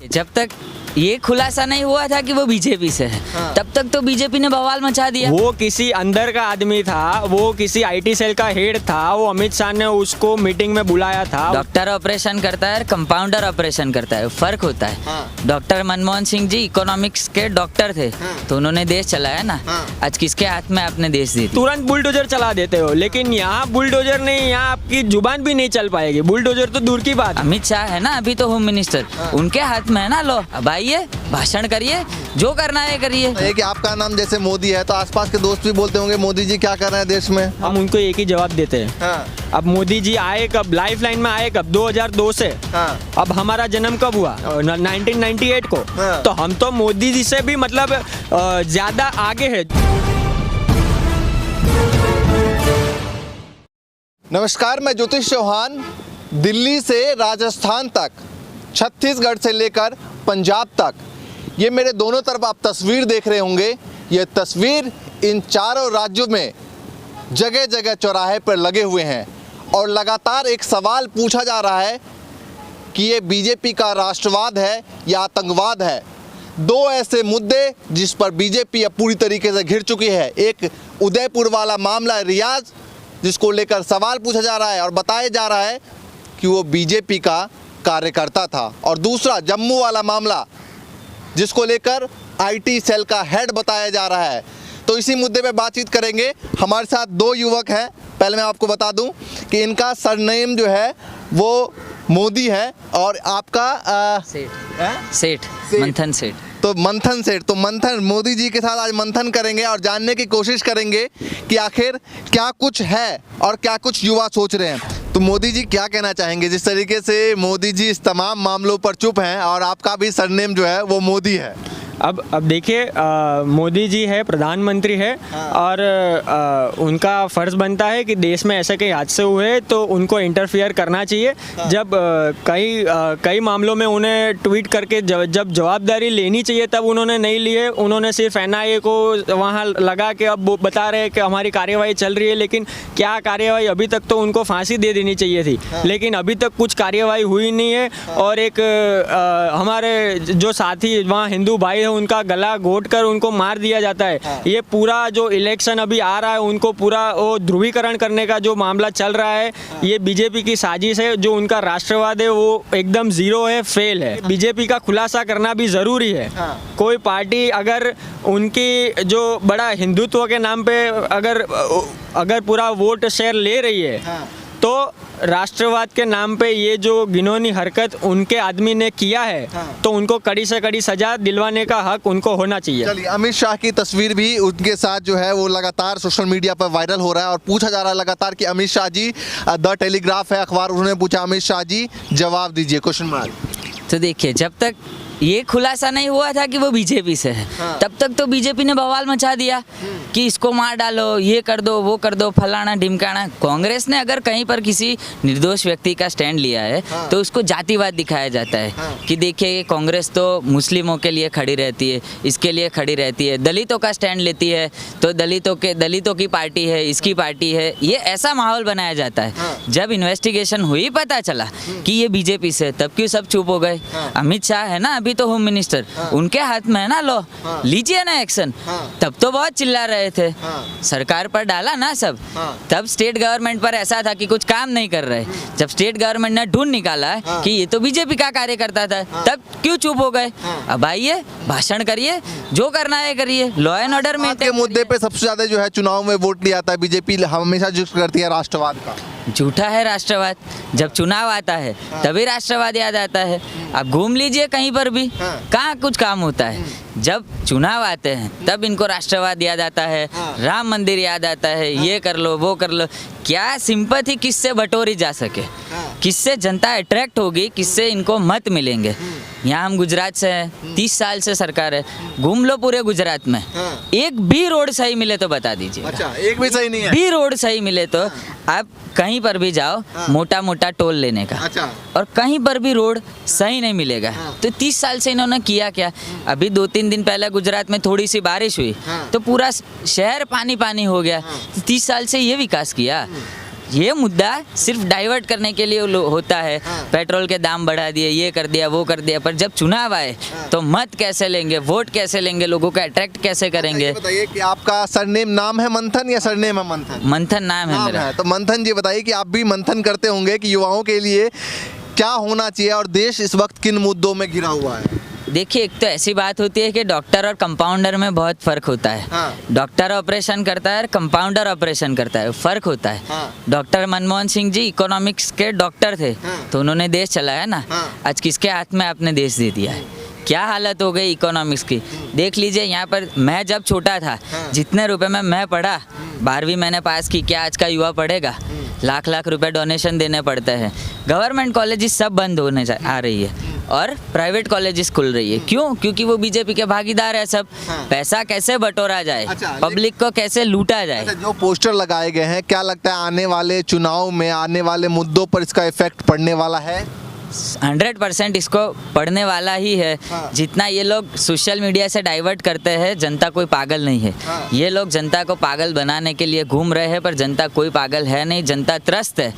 जब तक ये खुलासा नहीं हुआ था कि वो बीजेपी से है, तब तक तो बीजेपी ने बवाल मचा दिया। वो किसी अंदर का आदमी था, वो किसी आईटी सेल का हेड था, वो अमित शाह ने उसको मीटिंग में बुलाया था। डॉक्टर ऑपरेशन करता है, कंपाउंडर ऑपरेशन करता है, फर्क होता है। डॉक्टर मनमोहन सिंह जी इकोनॉमिक्स के डॉक्टर थे, तो उन्होंने देश चलाया ना। आज किसके हाथ में आपने देश दी? तुरंत बुलडोजर चला देते हो, लेकिन यहाँ बुलडोजर नहीं, यहाँ आपकी जुबान भी नहीं चल पाएगी। बुलडोजर तो दूर की बात। अमित शाह है ना अभी तो होम मिनिस्टर, उनके हाथ में है ना लो। अब आइए, भाषण करिए, जो करना है करिए। ये कि आपका नाम जैसे मोदी है तो आसपास के दोस्त भी बोलते होंगे मोदी जी क्या कर रहे हैं देश में। हम उनको एक ही जवाब देते हैं। अब मोदी जी आए कब, लाइफ लाइन में आए कब? 2002 से। अब हमारा जन्म कब हुआ? 1998 को। तो हम तो मोदी जी से भी मतलब ज्यादा आगे है। नमस्कार, मैं ज्योतिष चौहान। दिल्ली से राजस्थान तक, छत्तीसगढ़ से लेकर पंजाब तक, ये मेरे दोनों तरफ आप तस्वीर देख रहे होंगे। ये तस्वीर इन चारों राज्यों में जगह जगह चौराहे पर लगे हुए हैं और लगातार एक सवाल पूछा जा रहा है कि ये बीजेपी का राष्ट्रवाद है या आतंकवाद है। दो ऐसे मुद्दे जिस पर बीजेपी अब पूरी तरीके से घिर चुकी है। एक उदयपुर वाला मामला रियाज, जिसको लेकर सवाल पूछा जा रहा है और बताया जा रहा है कि वो बीजेपी का कार्यकर्ता था, और दूसरा जम्मू वाला मामला जिसको लेकर आईटी सेल का हेड बताया जा रहा है। तो इसी मुद्दे पे बातचीत करेंगे। हमारे साथ दो युवक हैं। पहले मैं आपको बता दूं कि इनका सरनेम जो है वो मोदी है और आपका सेठ मंथन सेठ। तो मंथन सेठ, तो मंथन मोदी जी के साथ आज मंथन करेंगे और जानने की कोशिश करेंगे कि आखिर क्या कुछ है और क्या कुछ युवा सोच रहे हैं। तो मोदी जी क्या कहना चाहेंगे? जिस तरीके से मोदी जी इस तमाम मामलों पर चुप हैं और आपका भी सरनेम जो है वो मोदी है। अब देखिए, मोदी जी है, प्रधानमंत्री है। और उनका फ़र्ज़ बनता है कि देश में ऐसे कई हादसे हुए तो उनको इंटरफियर करना चाहिए। जब कई मामलों में उन्हें ट्वीट करके जब जवाबदारी लेनी चाहिए तब उन्होंने नहीं लिए। उन्होंने सिर्फ एनआईए को वहाँ लगा के अब बता रहे हैं कि हमारी कार्यवाही चल रही है, लेकिन क्या कार्यवाही? अभी तक तो उनको फांसी दे देनी चाहिए थी, लेकिन अभी तक कुछ कार्यवाही हुई नहीं है। और एक हमारे जो साथी वहाँ हिंदू भाई उनका गला घोट कर उनको मार दिया जाता है। ये पूरा जो इलेक्शन अभी आ रहा है, उनको पूरा वो ध्रुवीकरण करने का जो मामला चल रहा है, ये बीजेपी की साजिश है। जो उनका राष्ट्रवाद है वो एकदम जीरो है, फेल है। बीजेपी का खुलासा करना भी जरूरी है। कोई पार्टी अगर उनकी जो बड़ा हिंदुत्व के नाम पे अगर पूरा वोट शेयर ले रही है, तो राष्ट्रवाद के नाम पे ये जो घिनौनी हरकत उनके आदमी ने किया है, तो उनको कड़ी से कड़ी सजा दिलवाने का हक उनको होना चाहिए। चलिए, अमित शाह की तस्वीर भी उनके साथ जो है वो लगातार सोशल मीडिया पर वायरल हो रहा है और पूछा जा रहा है लगातार कि अमित शाह जी, द टेलीग्राफ है अखबार, उन्होंने पूछा अमित शाह जी जवाब दीजिए, क्वेश्चन मार्क। तो देखिए, जब तक ये खुलासा नहीं हुआ था कि वो बीजेपी से है, तब तक तो बीजेपी ने बवाल मचा दिया कि इसको मार डालो, ये कर दो, वो कर दो, फलाना ढिमकाना। कांग्रेस ने अगर कहीं पर किसी निर्दोष व्यक्ति का स्टैंड लिया है तो उसको जातिवाद दिखाया जाता है कि देखिए कांग्रेस तो मुस्लिमों के लिए खड़ी रहती है, इसके लिए खड़ी रहती है, दलितों का स्टैंड लेती है तो दलितों की पार्टी है, इसकी पार्टी है। ये ऐसा माहौल बनाया जाता है। जब इन्वेस्टिगेशन हुई, पता चला कि ये बीजेपी से, तब क्यों सब चुप हो गए? अमित शाह है ना अभी तो होम मिनिस्टर, उनके हाथ में है ना लो, लीजिए ना एक्शन। तब तो बहुत चिल्ला रहे थे, सरकार पर डाला ना सब। तब स्टेट गवर्नमेंट पर ऐसा था कि कुछ काम नहीं कर रहे। जब स्टेट गवर्नमेंट ने ढूंढ निकाला कि ये तो बीजेपी का कार्यकर्ता था, तब क्यों चुप हो गए? अब आइए, भाषण करिए, जो करना है करिए, लॉ एंड ऑर्डर में। के मुद्दे पे सबसे ज्यादा जो है चुनाव में वोट लिया था बीजेपी, हमेशा जिक्र करती है राष्ट्रवाद का। झूठा है राष्ट्रवाद। जब चुनाव आता है तभी राष्ट्रवाद याद आता है। आप घूम लीजिए कहीं पर भी, कहाँ कुछ काम होता है। जब चुनाव आते हैं तब इनको राष्ट्रवाद याद आता है, राम मंदिर याद आता है, ये कर लो, वो कर लो। क्या सिंपैथी किससे बटोरी जा सके, किससे जनता अट्रैक्ट होगी, किससे इनको मत मिलेंगे। यहाँ हम गुजरात से हैं, 30 साल से सरकार है, घूम लो पूरे गुजरात में, एक भी रोड सही मिले तो बता दीजिए। अच्छा, एक भी सही नहीं है? भी रोड सही मिले तो आप कहीं पर भी जाओ, मोटा मोटा टोल लेने का। अच्छा। और कहीं पर भी रोड सही नहीं मिलेगा। तो 30 साल से इन्होंने किया क्या? अभी 2-3 दिन पहले गुजरात में थोड़ी सी बारिश हुई तो पूरा शहर पानी पानी हो गया। 30 साल से ये विकास किया। ये मुद्दा सिर्फ डाइवर्ट करने के लिए होता है। पेट्रोल के दाम बढ़ा दिए, ये कर दिया, वो कर दिया, पर जब चुनाव आए तो मत कैसे लेंगे, वोट कैसे लेंगे, लोगों को अट्रैक्ट कैसे करेंगे। बताइए कि आपका सरनेम नाम है मंथन या सरनेम है मंथन? मंथन नाम है मेरा। तो मंथन जी बताइए कि आप भी मंथन करते होंगे कि युवाओं के लिए क्या होना चाहिए और देश इस वक्त किन मुद्दों में घिरा हुआ है? देखिए, एक तो ऐसी बात होती है कि डॉक्टर और कंपाउंडर में बहुत फ़र्क होता है। डॉक्टर ऑपरेशन करता है, कंपाउंडर ऑपरेशन करता है, फ़र्क होता है। डॉक्टर मनमोहन सिंह जी इकोनॉमिक्स के डॉक्टर थे, तो उन्होंने देश चलाया ना। आज किसके हाथ में आपने देश दे दिया है? क्या हालत हो गई इकोनॉमिक्स की, देख लीजिए। यहाँ पर मैं जब छोटा था, जितने रुपए में मैं पढ़ा, 12वीं मैंने पास की, क्या आज का युवा पढ़ेगा? लाख लाख रुपए डोनेशन देने पड़ते हैं। गवर्नमेंट कॉलेजेस सब बंद होने आ रही है और प्राइवेट कॉलेजेस खुल रही है। क्यों? क्योंकि वो बीजेपी के भागीदार है सब। पैसा कैसे बटोरा जाए, पब्लिक को कैसे लूटा जाए। जो पोस्टर लगाए गए हैं, क्या लगता है आने वाले चुनाव में, आने वाले मुद्दों पर इसका इफेक्ट पड़ने वाला है? 100% इसको पढ़ने वाला ही है। जितना ये लोग सोशल मीडिया से डाइवर्ट करते हैं, जनता कोई पागल नहीं है। ये लोग जनता को पागल बनाने के लिए घूम रहे हैं, पर जनता कोई पागल है नहीं, जनता त्रस्त है।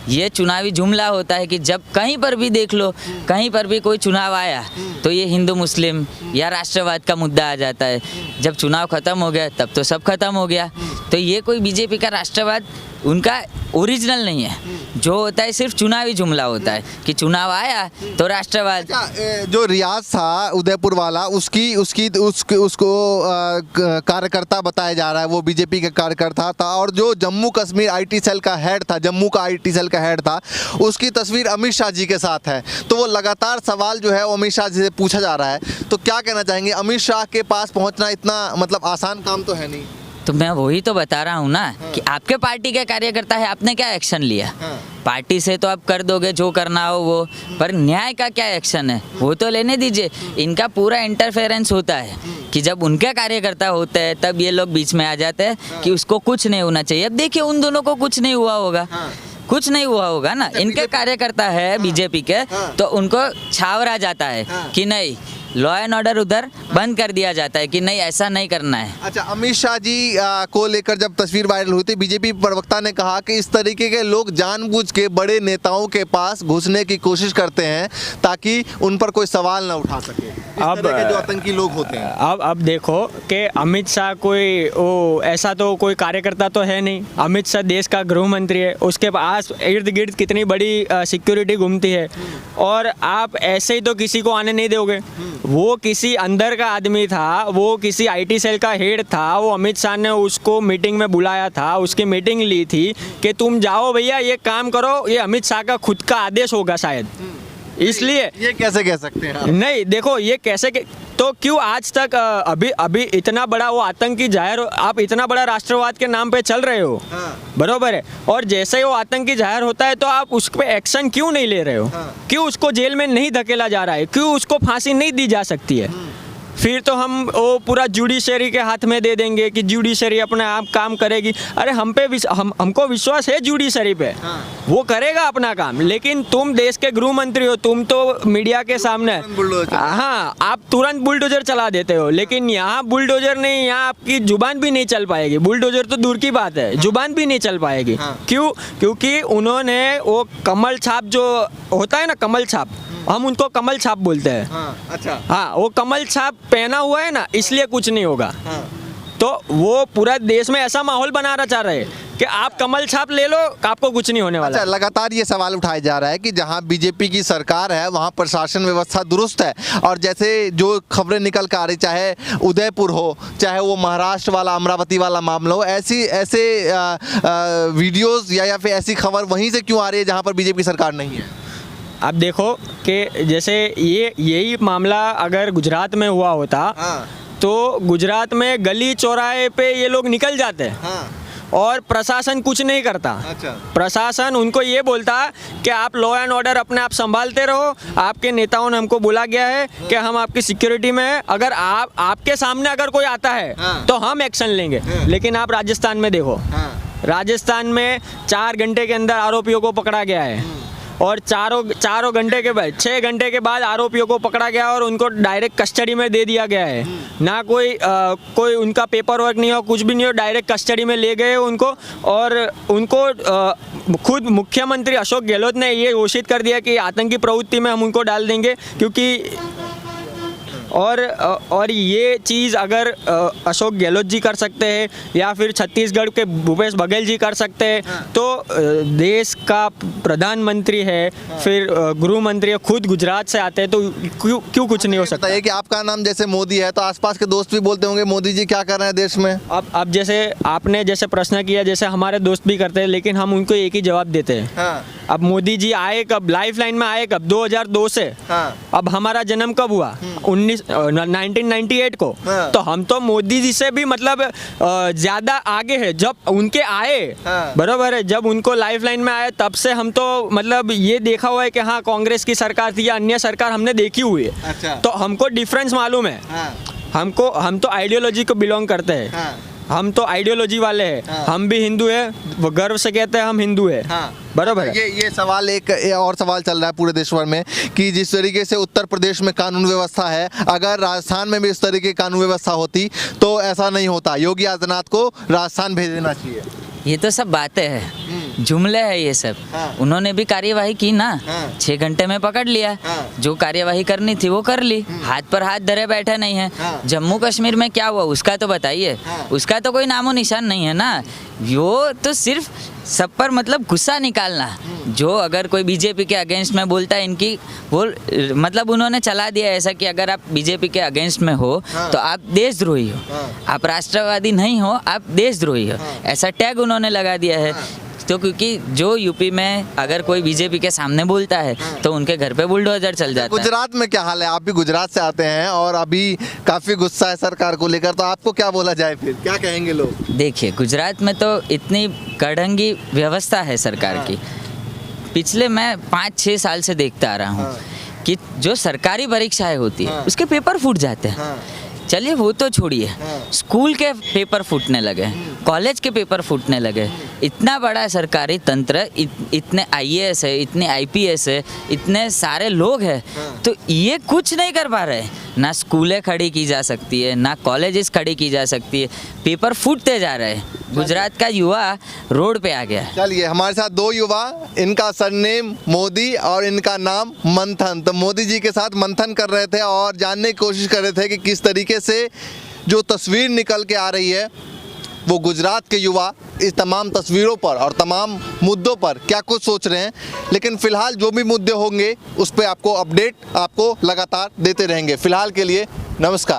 ये चुनावी जुमला होता है कि जब कहीं पर भी देख लो, कहीं पर भी कोई चुनाव आया तो ये हिंदू मुस्लिम या राष्ट्रवाद का मुद्दा आ जाता है। जब चुनाव खत्म हो गया तब तो सब खत्म हो गया। तो ये कोई बीजेपी का राष्ट्रवाद उनका ओरिजिनल नहीं है। जो होता है सिर्फ चुनावी जुमला होता है कि चुनाव आया तो राष्ट्रवाद। जो रियाज था उदयपुर वाला, उसको कार्यकर्ता बताया जा रहा है, वो बीजेपी का कार्यकर्ता था। और जो जम्मू कश्मीर आईटी सेल का हेड था, जम्मू का आईटी सेल का हेड था, उसकी तस्वीर अमित शाह जी के साथ है। तो वो लगातार सवाल जो है वो अमित शाह जी से पूछा जा रहा है। तो क्या कहना चाहेंगे, अमित शाह के पास पहुंचना इतना मतलब आसान काम तो है नहीं? तो मैं वही तो बता रहा हूँ ना कि आपके पार्टी के कार्यकर्ता है, आपने क्या एक्शन लिया? पार्टी से तो आप कर दोगे जो करना हो वो, पर न्याय का क्या एक्शन है वो तो लेने दीजिए। इनका पूरा इंटरफेरेंस होता है कि जब उनके कार्यकर्ता होते हैं तब ये लोग बीच में आ जाते हैं कि उसको कुछ नहीं होना चाहिए। अब देखिए, उन दोनों को कुछ नहीं हुआ होगा, कुछ नहीं हुआ होगा ना। इनके कार्यकर्ता है बीजेपी के, तो उनको छावरा जाता है कि नहीं, लॉ एंड ऑर्डर उधर बंद कर दिया जाता है कि नहीं, ऐसा नहीं करना है। अच्छा, अमित शाह जी को लेकर जब तस्वीर वायरल हुई थी, बीजेपी प्रवक्ता ने कहा कि इस तरीके के लोग जानबूझ के बड़े नेताओं के पास घुसने की कोशिश करते हैं ताकि उन पर कोई सवाल ना उठा सके। इस तरह के जो आतंकी लोग होते हैं। अब देखो कि अमित शाह कोई वो ऐसा तो कोई कार्यकर्ता तो है नहीं। अमित शाह देश का गृह मंत्री है, उसके पास इर्द गिर्द कितनी बड़ी सिक्योरिटी घूमती है, और आप ऐसे ही तो किसी को आने नहीं दोगे। वो किसी अंदर का आदमी था, वो किसी आईटी सेल का हेड था, वो अमित शाह ने उसको मीटिंग में बुलाया था, उसकी मीटिंग ली थी कि तुम जाओ भैया ये काम करो। ये अमित शाह का खुद का आदेश होगा शायद, इसलिए ये कैसे कह सकते हैं आप? नहीं देखो, ये कैसे तो क्यों आज तक अभी इतना बड़ा वो आतंकी जाहिर, आप इतना बड़ा राष्ट्रवाद के नाम पे चल रहे हो, बरोबर है, और जैसे ही वो आतंकी जाहिर होता है तो आप उस पे एक्शन क्यों नहीं ले रहे हो? क्यों उसको जेल में नहीं धकेला जा रहा है? क्यों उसको फांसी नहीं दी जा सकती है? फिर तो हम वो पूरा जुडिशरी के हाथ में दे देंगे कि जुडिशरी अपने आप काम करेगी। अरे हमको विश्वास है जुडिशरी पे, वो करेगा अपना काम। लेकिन तुम देश के गृह मंत्री हो, तुम तो मीडिया के सामने, हाँ, आप तुरंत बुलडोजर चला देते हो। लेकिन यहाँ बुलडोजर नहीं, यहाँ आपकी जुबान भी नहीं चल पाएगी। बुलडोजर तो दूर की बात है, जुबान भी नहीं चल पाएगी। क्यों? क्योंकि उन्होंने वो कमल छाप जो होता है ना, कमल छाप, हम उनको कमल छाप बोलते हैं। अच्छा, हाँ, वो कमल छाप पहना हुआ है ना, इसलिए कुछ नहीं होगा। तो वो पूरा देश में ऐसा माहौल बनाना चाह रहे हैं कि आप कमल छाप ले लो, आपको कुछ नहीं होने वाला। अच्छा, लगातार ये सवाल उठाया जा रहा है कि जहां बीजेपी की सरकार है वहां प्रशासन व्यवस्था दुरुस्त है, और जैसे जो खबरें निकल कर आ रही, चाहे उदयपुर हो, चाहे वो महाराष्ट्र वाला अमरावती वाला मामला हो, ऐसे वीडियोस या फिर ऐसी खबर वहीं से क्यों आ रही है जहां पर बीजेपी की सरकार नहीं है? आप देखो कि जैसे यही मामला अगर गुजरात में हुआ होता, तो गुजरात में गली चौराहे पे ये लोग निकल जाते हैं और प्रशासन कुछ नहीं करता। अच्छा। प्रशासन उनको ये बोलता कि आप लॉ एंड ऑर्डर अपने आप संभालते रहो, आपके नेताओं ने हमको बोला गया है कि हम आपकी सिक्योरिटी में हैं, अगर आपके सामने अगर कोई आता है तो हम एक्शन लेंगे। लेकिन आप राजस्थान में देखो, राजस्थान में 4 घंटे के अंदर आरोपियों को पकड़ा गया है। और चारों घंटे के बाद 6 घंटे के बाद आरोपियों को पकड़ा गया और उनको डायरेक्ट कस्टडी में दे दिया गया है। ना कोई उनका पेपर वर्क नहीं हो, कुछ भी नहीं हो, डायरेक्ट कस्टडी में ले गए उनको। और उनको खुद मुख्यमंत्री अशोक गहलोत ने ये घोषित कर दिया कि आतंकी प्रवृत्ति में हम उनको डाल देंगे, क्योंकि और ये चीज़ अगर अशोक गहलोत जी कर सकते हैं या फिर छत्तीसगढ़ के भूपेश बघेल जी कर सकते हैं, तो देश का प्रधानमंत्री है, फिर गृह मंत्री है, खुद गुजरात से आते हैं, तो क्यों कुछ नहीं हो सकता? बताइए कि आपका नाम जैसे मोदी है तो आसपास के दोस्त भी बोलते होंगे मोदी जी क्या कर रहे हैं देश में। अब जैसे आपने जैसे प्रश्न किया, जैसे हमारे दोस्त भी करते हैं, लेकिन हम उनको एक ही जवाब देते हैं। हाँ। अब मोदी जी आए कब, लाइफ लाइन में आए कब? 2002 से। हाँ। अब हमारा जन्म कब हुआ? 1998 को। हाँ। तो हम तो मोदी जी से भी मतलब ज्यादा आगे है। जब उनके आए, हाँ। बरोबर है, जब उनको लाइफ लाइन में आए तब से हम तो मतलब ये देखा हुआ है कि हाँ कांग्रेस की सरकार थी या अन्य सरकार हमने देखी हुई है। अच्छा। तो हमको डिफरेंस मालूम है। हाँ। हम तो आइडियोलॉजी को बिलोंग करते हैं। हाँ। हम तो आइडियोलॉजी वाले हैं। हाँ। हम हम भी हिंदू है, वो गर्व से कहते हैं हम हिंदू है। हाँ। बरोबर है। ये सवाल एक और सवाल चल रहा है पूरे देश भर में कि जिस तरीके से उत्तर प्रदेश में कानून व्यवस्था है, अगर राजस्थान में भी इस तरीके की कानून व्यवस्था होती तो ऐसा नहीं होता। योगी आदित्यनाथ को राजस्थान भेज देना चाहिए। ये तो सब बातें हैं, जुमले हैं ये सब। हाँ। उन्होंने भी कार्यवाही की ना। हाँ। 6 घंटे में पकड़ लिया। हाँ। जो कार्यवाही करनी थी वो कर ली। हाथ पर हाथ धरे बैठे नहीं है। हाँ। जम्मू कश्मीर में क्या हुआ उसका तो बताइए। हाँ। उसका तो कोई नामो निशान नहीं है ना। वो तो सिर्फ सब पर मतलब गुस्सा निकालना। जो अगर कोई बीजेपी के अगेंस्ट में बोलता है, इनकी वो मतलब उन्होंने चला दिया ऐसा कि अगर आप बीजेपी के अगेंस्ट में हो हाँ। तो आप देशद्रोही हो। हाँ। आप राष्ट्रवादी नहीं हो, आप देशद्रोही हो। हाँ। ऐसा टैग उन्होंने लगा दिया है। तो क्योंकि जो यूपी में अगर कोई बीजेपी के सामने बोलता है तो उनके घर पे बुलडोजर चल जाता है। गुजरात में क्या हाल है? आप भी गुजरात से आते हैं और अभी काफी गुस्सा है सरकार को लेकर, तो आपको क्या बोला जाए, फिर क्या कहेंगे लोग? देखिए, गुजरात में तो इतनी कड़ंगी व्यवस्था है सरकार की। पिछले मैं 5-6 साल से देखता आ रहा हूँ कि जो सरकारी परीक्षाएं होती है उसके पेपर फूट जाते हैं। चलिए वो तो छोड़िए, स्कूल के पेपर फूटने लगे, कॉलेज के पेपर फूटने लगे। इतना बड़ा सरकारी तंत्र, इतने आईएएस है, इतने आईपीएस है, इतने सारे लोग हैं, तो ये कुछ नहीं कर पा रहे। ना स्कूलें खड़ी की जा सकती है, ना कॉलेजेस खड़ी की जा सकती है, पेपर फूटते जा रहे हैं। गुजरात का युवा रोड पे आ गया है। चलिए, हमारे साथ 2 युवा, इनका सरनेम मोदी और इनका नाम मंथन। तो मोदी जी के साथ मंथन कर रहे थे और जानने की कोशिश कर रहे थे कि किस तरीके से जो तस्वीर निकल के आ रही है, वो गुजरात के युवा इस तमाम तस्वीरों पर और तमाम मुद्दों पर क्या कुछ सोच रहे हैं। लेकिन फिलहाल जो भी मुद्दे होंगे उस पर आपको अपडेट आपको लगातार देते रहेंगे। फिलहाल के लिए नमस्कार।